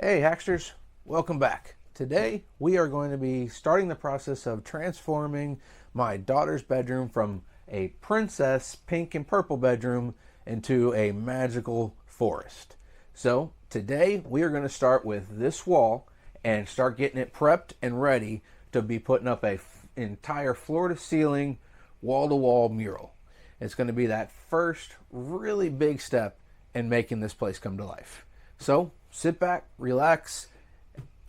Hey Hacksters, welcome back. Today we are going to be starting the process of transforming my daughter's bedroom from a princess pink and purple bedroom into a magical forest. So today we are going to start with this wall and start getting it prepped and ready to be putting up a entire floor to ceiling, wall to wall mural. It's going to be that first really big step in making this place come to life. So sit back, relax,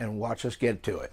and watch us get to it.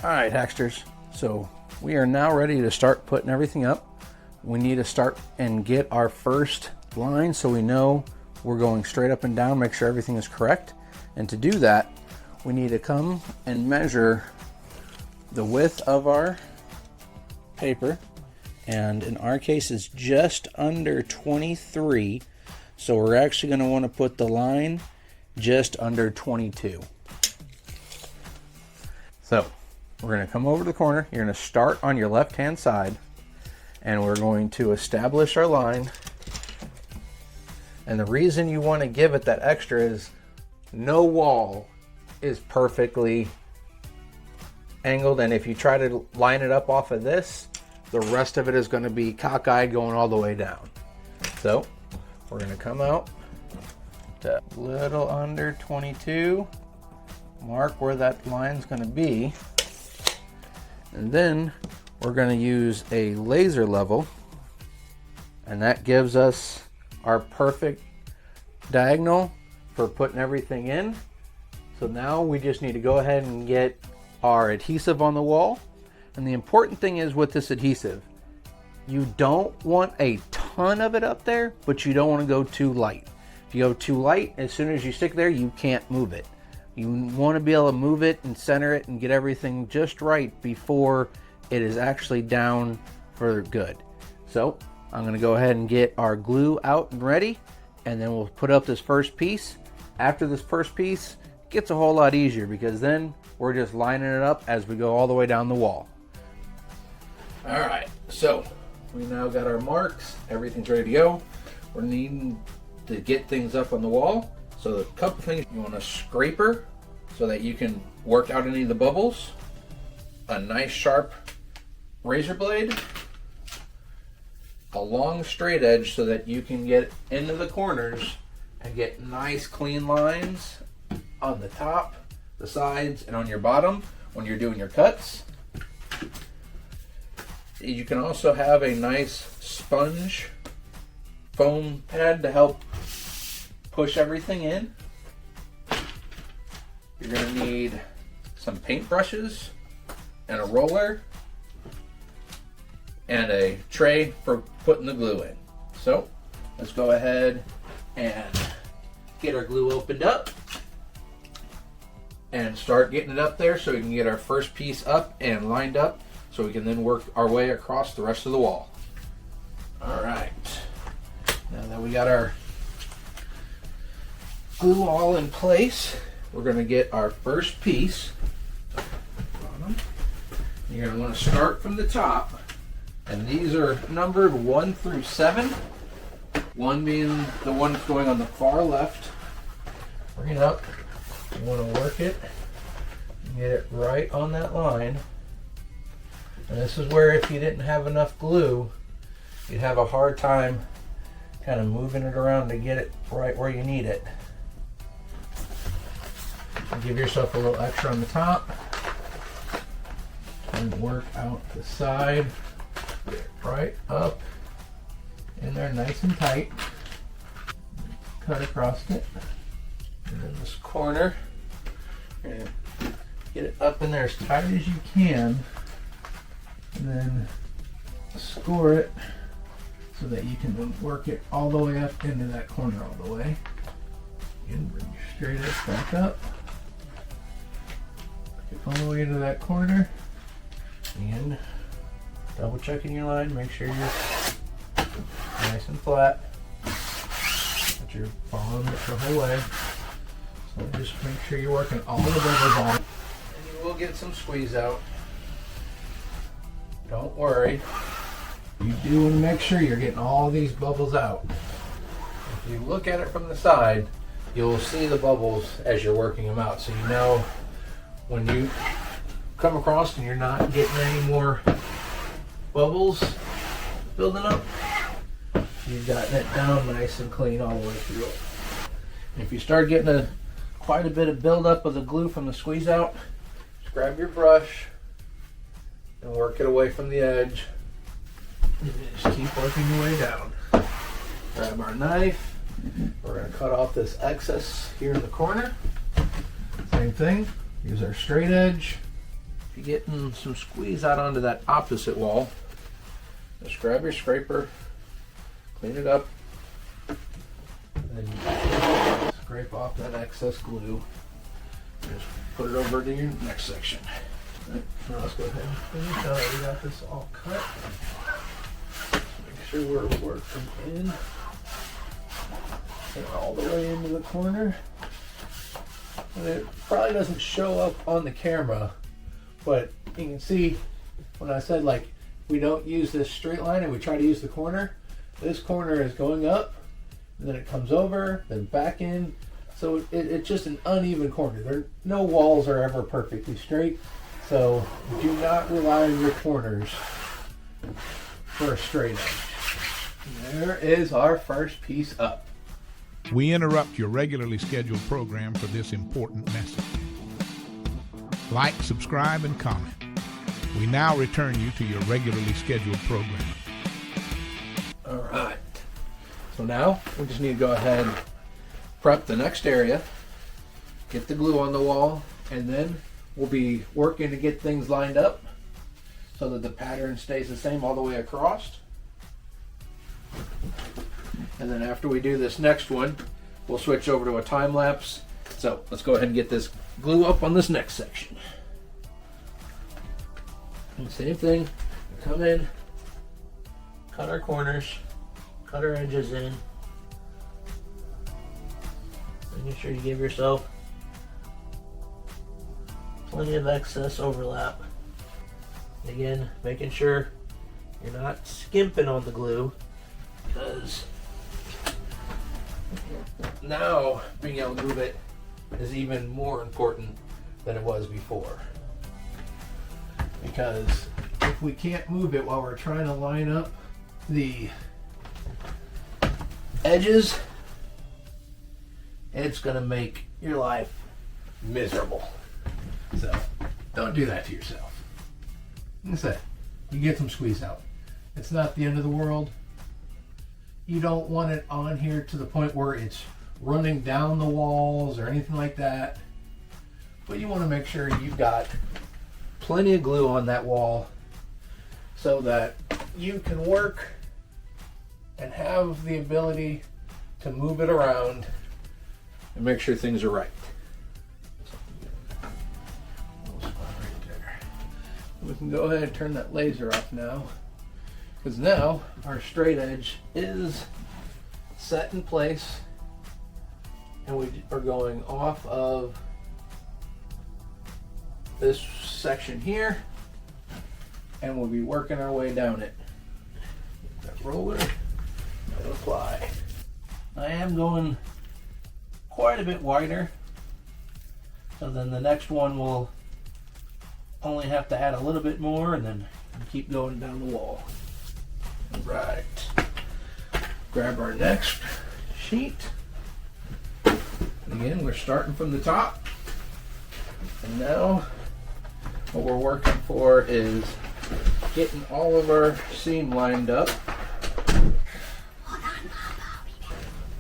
All right, Hacksters, so we are now ready to start putting everything up. We need to start and get our first line so we know we're going straight up and down, make sure everything is correct. And to do that, we need to come and measure the width of our paper. And in our case, it's just under 23. So we're actually going to want to put the line just under 22. So we're going to come over to the corner. You're going to start on your left-hand side, and we're going to establish our line. And the reason you want to give it that extra is no wall is perfectly angled, and if you try to line it up off of this, the rest of it is going to be cockeyed going all the way down. So we're going to come out to a little under 22, mark where that line's going to be, and then we're going to use a laser level, and that gives us our perfect diagonal for putting everything in. So now we just need to go ahead and get our adhesive on the wall. And the important thing is with this adhesive, you don't want a ton of it up there, but you don't want to go too light. If you go too light, as soon as you stick there, you can't move it. You want to be able to move it and center it and get everything just right before it is actually down for good. So I'm going to go ahead and get our glue out and ready, and then we'll put up this first piece. After this first piece, it gets a whole lot easier because then we're just lining it up as we go all the way down the wall. All right, so we now got our marks, everything's ready to go. We're needing to get things up on the wall. So a couple things, you want a scraper so that you can work out any of the bubbles, a nice sharp razor blade, a long straight edge so that you can get into the corners and get nice clean lines on the top, the sides, and on your bottom when you're doing your cuts. You can also have a nice sponge foam pad to help push everything in. You're going to need some paint brushes and a roller and a tray for putting the glue in. So let's go ahead and get our glue opened up and start getting it up there so we can get our first piece up and lined up so we can then work our way across the rest of the wall. All right, now that we got our glue all in place, we're going to get our first piece. You're going to want to start from the top, and these are numbered 1 through 7. 1 being the one that's going on the far left. Bring it up. You want to work it and get it right on that line. And this is where if you didn't have enough glue, you'd have a hard time kind of moving it around to get it right where you need it. And give yourself a little extra on the top and work out the side. Get it right up in there nice and tight. Cut across it. And then this corner, and get it up in there as tight as you can. And then score it so that you can then work it all the way up into that corner all the way. And bring your straight edge back up. Get all the way into that corner. And double checking your line, make sure you're nice and flat. That you're following it the whole way. So just make sure you're working all the bubbles on. And you will get some squeeze out. Don't worry. You do want to make sure you're getting all these bubbles out. If you look at it from the side, you'll see the bubbles as you're working them out. So you know when you come across and you're not getting any more bubbles building up, you've gotten it down nice and clean all the way through it. And if you start getting quite a bit of buildup of the glue from the squeeze out, just grab your brush and work it away from the edge. And just keep working your way down. Grab our knife. We're going to cut off this excess here in the corner. Same thing. Use our straight edge. If you're getting some squeeze out onto that opposite wall, just grab your scraper, clean it up, and then you scrape off that excess glue. Just put it over to your next section. Right, now let's go ahead and finish. Now that we got this all cut, make sure we're working in and all the way into the corner. And it probably doesn't show up on the camera, but you can see when I said like we don't use this straight line and we try to use the corner, this corner is going up and then it comes over, then back in. So it's just an uneven corner. No walls are ever perfectly straight. So do not rely on your corners for a straight edge. There is our first piece up. We interrupt your regularly scheduled program for this important message. Like, subscribe, and comment. We now return you to your regularly scheduled program. All right. So now we just need to go ahead and prep the next area, get the glue on the wall, and then we'll be working to get things lined up so that the pattern stays the same all the way across. And then after we do this next one, we'll switch over to a time lapse. So let's go ahead and get this glue up on this next section. And same thing, come in, cut our corners, cut our edges in. Making sure you give yourself plenty of excess overlap. Again, making sure you're not skimping on the glue, because now being able to move it is even more important than it was before. Because if we can't move it while we're trying to line up the edges, it's gonna make your life miserable. So don't do that to yourself. Like I said, you get some squeeze out. It's not the end of the world. You don't want it on here to the point where it's running down the walls or anything like that. But you want to make sure you've got plenty of glue on that wall so that you can work and have the ability to move it around and make sure things are right. We can go ahead and turn that laser off now, because now our straight edge is set in place, and we are going off of this section here, and we'll be working our way down it. Get that roller and apply. I am going quite a bit wider, so then the next one will only have to add a little bit more, and then keep going down the wall. Right. Grab our next sheet. And again, we're starting from the top. And now what we're working for is getting all of our seam lined up.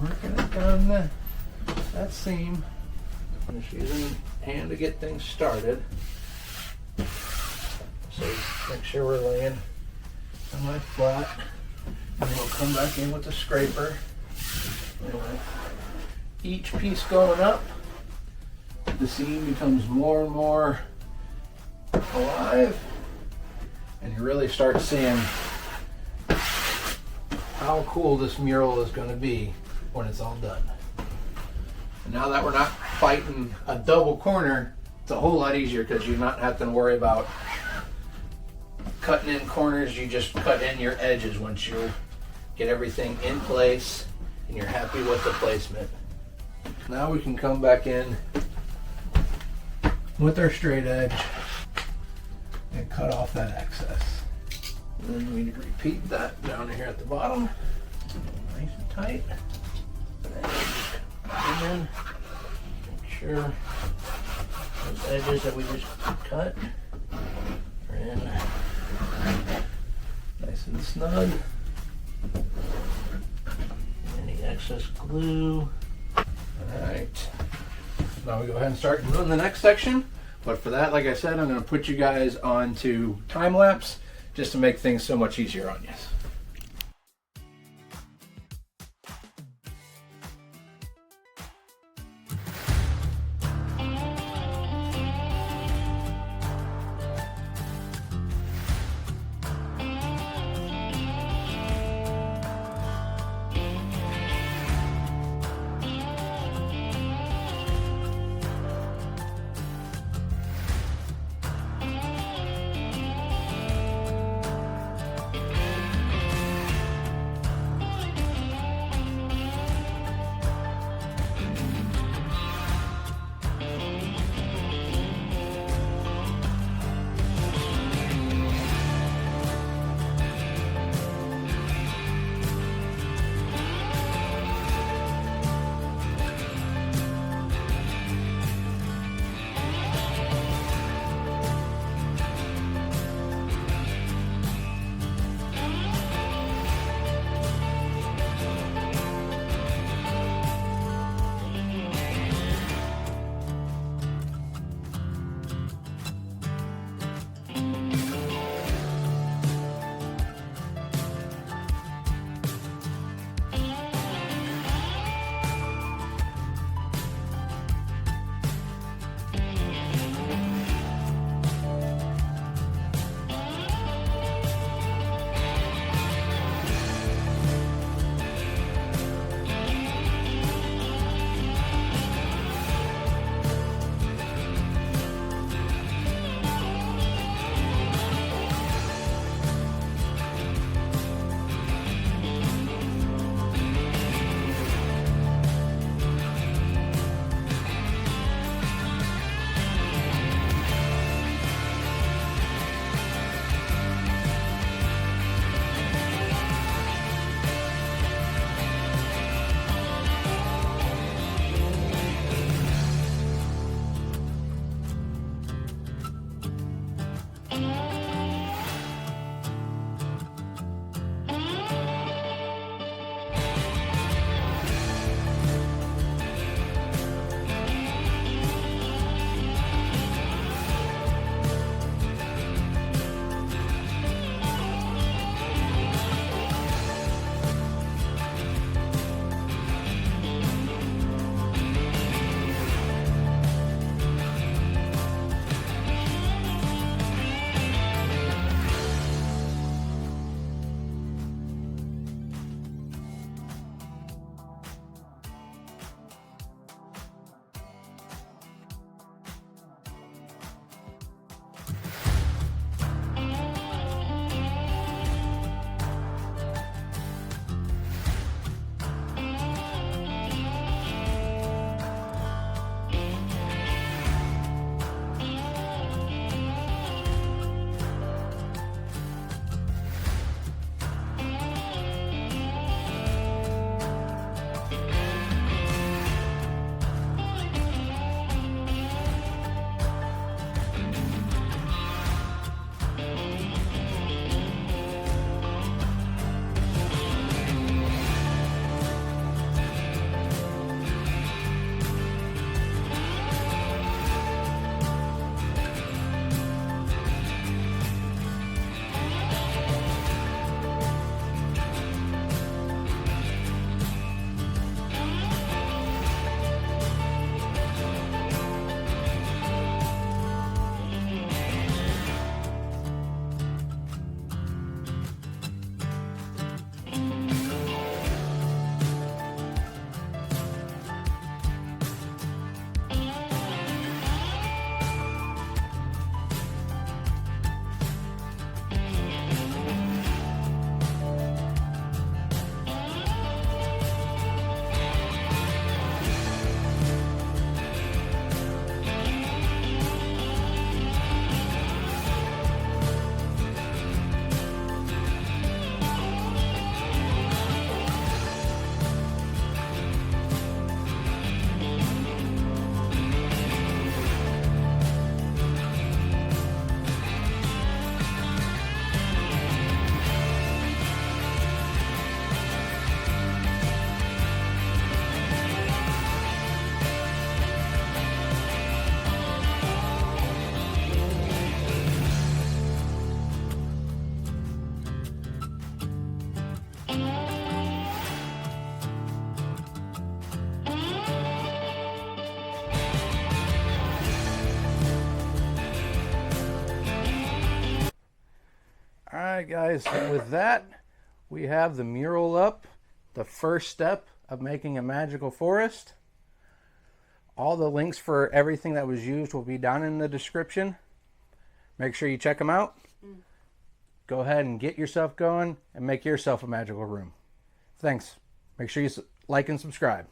Working it down that seam. I'm just using hand to get things started. So make sure we're laying semi flat, and then we'll come back in with the scraper. And with each piece going up, the seam becomes more and more alive, and you really start seeing how cool this mural is going to be when it's all done. And now that we're not fighting a double corner, it's a whole lot easier, because you're not having to worry about cutting in corners. You just cut in your edges once you get everything in place and you're happy with the placement. Now we can come back in with our straight edge and cut off that excess. And then we repeat that down here at the bottom, nice and tight. And then come in, make sure those edges that we just cut are in nice and snug. Any excess glue. Alright. Now we go ahead and start gluing the next section. But for that, like I said, I'm going to put you guys onto time lapse just to make things so much easier on you. right, guys, with that, we have the mural up, the first step of making a magical forest. All the links for everything that was used will be down in the description. Make sure you check them out. Go ahead and get yourself going and make yourself a magical room. Thanks. Make sure you like and subscribe.